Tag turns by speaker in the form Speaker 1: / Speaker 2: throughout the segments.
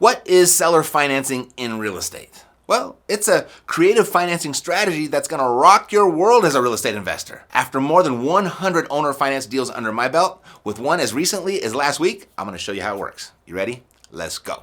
Speaker 1: What is seller financing in real estate? Well, it's a creative financing strategy that's going to rock your world as a real estate investor. After more than 100 owner finance deals under my belt, with one as recently as last week, I'm going to show you how it works. You ready? Let's go.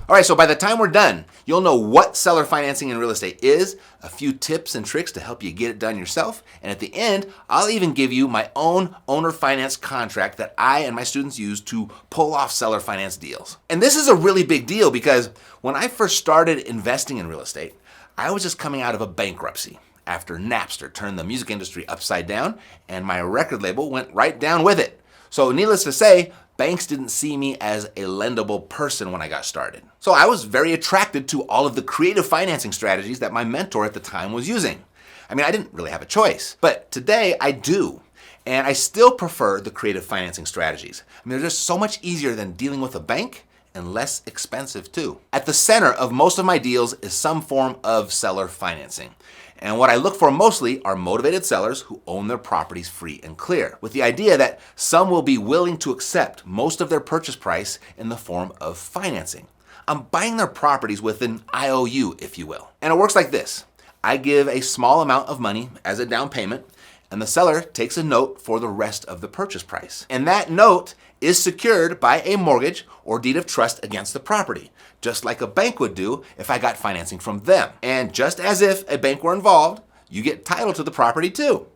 Speaker 1: All right, so by the time we're done, you'll know what seller financing in real estate is, a few tips and tricks to help you get it done yourself, and at the end, I'll even give you my own owner finance contract that I and my students use to pull off seller finance deals. And this is a really big deal because when I first started investing in real estate, I was just coming out of a bankruptcy after Napster turned the music industry upside down and my record label went right down with it. So needless to say, banks didn't see me as a lendable person when I got started. So I was very attracted to all of the creative financing strategies that my mentor at the time was using. I mean, I didn't really have a choice, but today I do. And I still prefer the creative financing strategies. I mean, they're just so much easier than dealing with a bank and less expensive too. At the center of most of my deals is some form of seller financing. And what I look for mostly are motivated sellers who own their properties free and clear, with the idea that some will be willing to accept most of their purchase price in the form of financing. I'm buying their properties with an IOU, if you will. And it works like this. I give a small amount of money as a down payment, and the seller takes a note for the rest of the purchase price. And that note is secured by a mortgage or deed of trust against the property, just like a bank would do if I got financing from them. And just as if a bank were involved, you get title to the property too.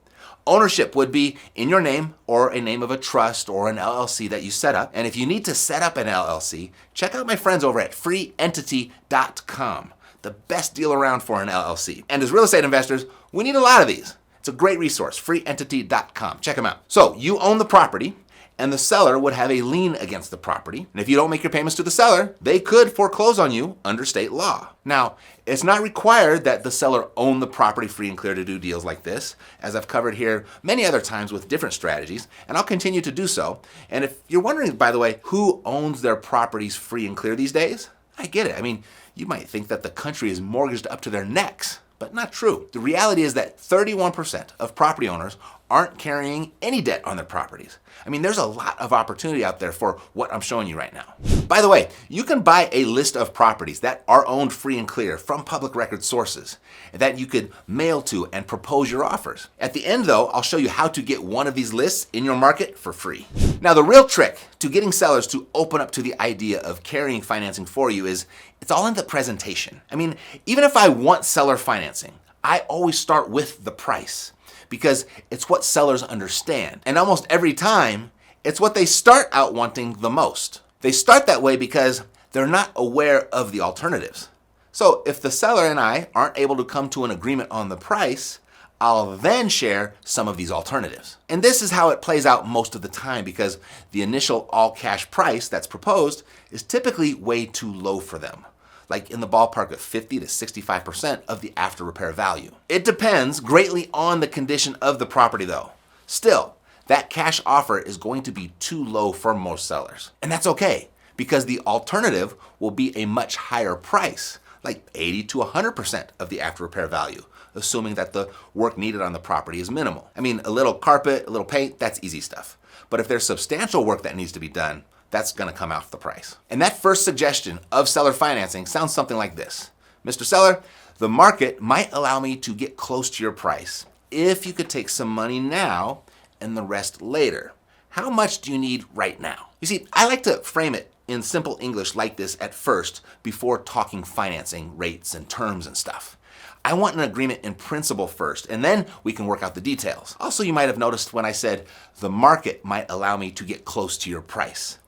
Speaker 1: Ownership would be in your name or a name of a trust or an LLC that you set up. And if you need to set up an LLC, check out my friends over at freeentity.com, the best deal around for an LLC. And as real estate investors, we need a lot of these. It's a great resource, freeentity.com. Check them out. So you own the property, and the seller would have a lien against the property. And if you don't make your payments to the seller, they could foreclose on you under state law. Now, it's not required that the seller own the property free and clear to do deals like this, as I've covered here many other times with different strategies, and I'll continue to do so. And if you're wondering, by the way, who owns their properties free and clear these days, I get it. I mean, you might think that the country is mortgaged up to their necks, but not true. The reality is that 31% of property owners aren't carrying any debt on their properties. I mean, there's a lot of opportunity out there for what I'm showing you right now. By the way, you can buy a list of properties that are owned free and clear from public record sources that you could mail to and propose your offers. At the end though, I'll show you how to get one of these lists in your market for free. Now, the real trick to getting sellers to open up to the idea of carrying financing for you is it's all in the presentation. I mean, even if I want seller financing, I always start with the price, because it's what sellers understand. And almost every time, it's what they start out wanting the most. They start that way because they're not aware of the alternatives. So if the seller and I aren't able to come to an agreement on the price, I'll then share some of these alternatives. And this is how it plays out most of the time, because the initial all cash price that's proposed is typically way too low for them, like in the ballpark of 50 to 65% of the after repair value. It depends greatly on the condition of the property though. Still, that cash offer is going to be too low for most sellers. And that's okay, because the alternative will be a much higher price, like 80 to 100% of the after repair value, assuming that the work needed on the property is minimal. I mean, a little carpet, a little paint, that's easy stuff. But if there's substantial work that needs to be done, that's gonna come off the price. And that first suggestion of seller financing sounds something like this. Mr. Seller, the market might allow me to get close to your price if you could take some money now and the rest later. How much do you need right now? You see, I like to frame it in simple English like this at first before talking financing rates and terms and stuff. I want an agreement in principle first, and then we can work out the details. Also, you might have noticed when I said the market might allow me to get close to your price.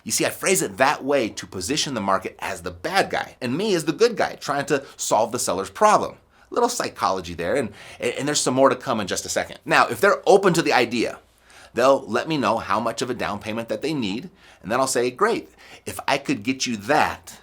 Speaker 1: You see, I phrase it that way to position the market as the bad guy and me as the good guy trying to solve the seller's problem. A little psychology there, and there's some more to come in just a second. Now, if they're open to the idea, they'll let me know how much of a down payment that they need, and then I'll say, great, if I could get you that,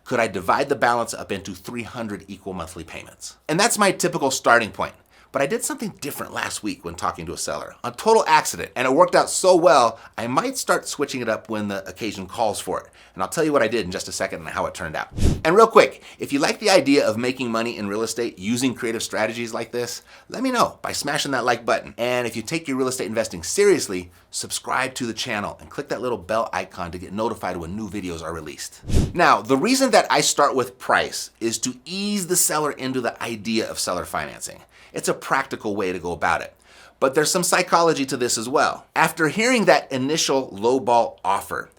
Speaker 1: could I divide the balance up into 300 equal monthly payments? And that's my typical starting point, But I did something different last week when talking to a seller. A total accident, and it worked out so well, I might start switching it up when the occasion calls for it. And I'll tell you what I did in just a second and how it turned out. And real quick, if you like the idea of making money in real estate using creative strategies like this, let me know by smashing that like button. And if you take your real estate investing seriously, subscribe to the channel and click that little bell icon to get notified when new videos are released. Now, the reason that I start with price is to ease the seller into the idea of seller financing. It's a practical way to go about it. But there's some psychology to this as well. After hearing that initial lowball offer,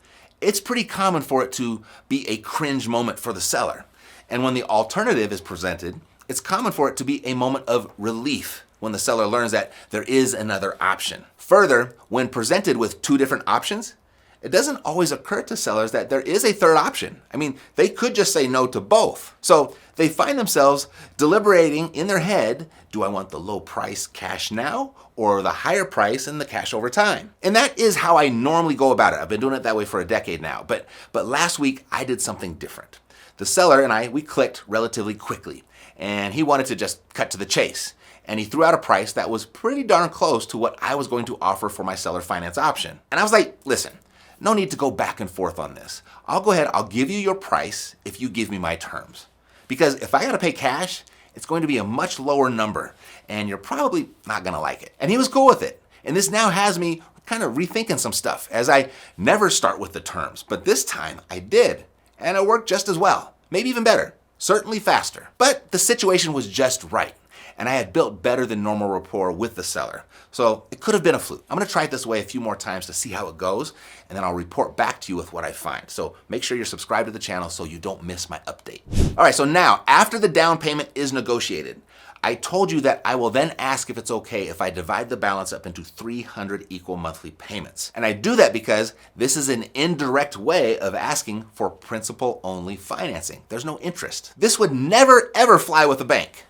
Speaker 1: it's pretty common for it to be a cringe moment for the seller. And when the alternative is presented, it's common for it to be a moment of relief when the seller learns that there is another option. Further, when presented with two different options, it doesn't always occur to sellers that there is a third option. I mean, they could just say no to both. So they find themselves deliberating in their head, do I want the low price cash now or the higher price and the cash over time? And that is how I normally go about it. I've been doing it that way for a decade now. But last week I did something different. The seller and we clicked relatively quickly, and he wanted to just cut to the chase. And he threw out a price that was pretty darn close to what I was going to offer for my seller finance option. And I was like, listen, no need to go back and forth on this. I'll go ahead, I'll give you your price if you give me my terms. Because if I gotta pay cash, it's going to be a much lower number, and you're probably not gonna like it. And he was cool with it. And this now has me kind of rethinking some stuff, as I never start with the terms, but this time I did. And it worked just as well, maybe even better, certainly faster. But the situation was just right, and I had built better than normal rapport with the seller. So it could have been a fluke. I'm gonna try it this way a few more times to see how it goes, and then I'll report back to you with what I find. So make sure you're subscribed to the channel so you don't miss my update. All right, so now, after the down payment is negotiated, I told you that I will then ask if it's okay if I divide the balance up into 300 equal monthly payments. And I do that because this is an indirect way of asking for principal-only financing. There's no interest. This would never, ever fly with a bank.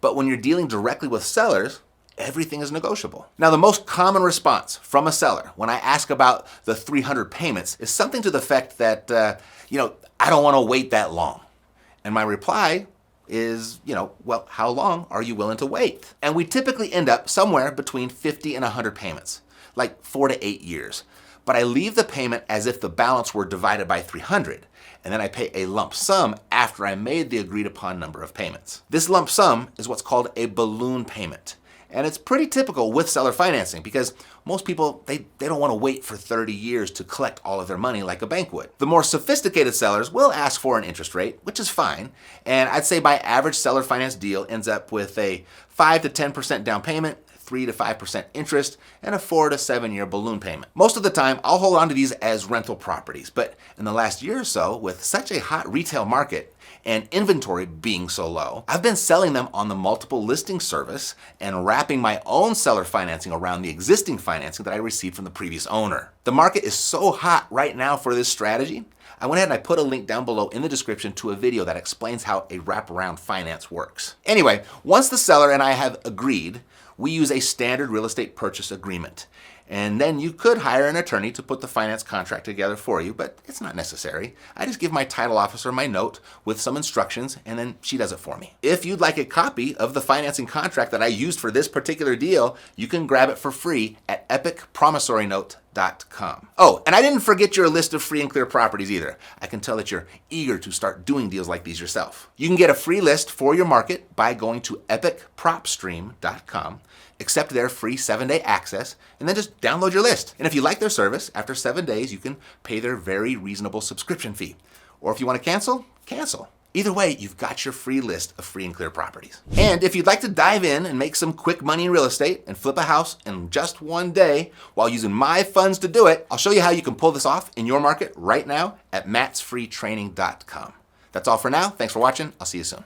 Speaker 1: But when you're dealing directly with sellers, everything is negotiable. Now, the most common response from a seller when I ask about the 300 payments is something to the effect that, I don't want to wait that long. And my reply is, well, how long are you willing to wait? And we typically end up somewhere between 50 and 100 payments, like 4 to 8 years. But I leave the payment as if the balance were divided by 300. And then I pay a lump sum after I made the agreed upon number of payments. This lump sum is what's called a balloon payment. And it's pretty typical with seller financing because most people, they don't want to wait for 30 years to collect all of their money like a bank would. The more sophisticated sellers will ask for an interest rate, which is fine. And I'd say my average seller finance deal ends up with a 5 to 10% down payment, 3 to 5% interest, and a 4 to 7 year balloon payment. Most of the time, I'll hold on to these as rental properties, but in the last year or so, with such a hot retail market and inventory being so low, I've been selling them on the multiple listing service and wrapping my own seller financing around the existing financing that I received from the previous owner. The market is so hot right now for this strategy, I went ahead and I put a link down below in the description to a video that explains how a wraparound finance works. Anyway, once the seller and I have agreed, we use a standard real estate purchase agreement. And then you could hire an attorney to put the finance contract together for you, but it's not necessary. I just give my title officer my note with some instructions, and then she does it for me. If you'd like a copy of the financing contract that I used for this particular deal, you can grab it for free at epicpromissorynote.com. Oh, and I didn't forget your list of free and clear properties either. I can tell that you're eager to start doing deals like these yourself. You can get a free list for your market by going to epicpropstream.com, accept their free 7-day access, and then just download your list. And if you like their service, after 7 days, you can pay their very reasonable subscription fee. Or if you want to cancel, cancel. Either way, you've got your free list of free and clear properties. And if you'd like to dive in and make some quick money in real estate and flip a house in just one day while using my funds to do it, I'll show you how you can pull this off in your market right now at mattsfreetraining.com. That's all for now. Thanks for watching. I'll see you soon.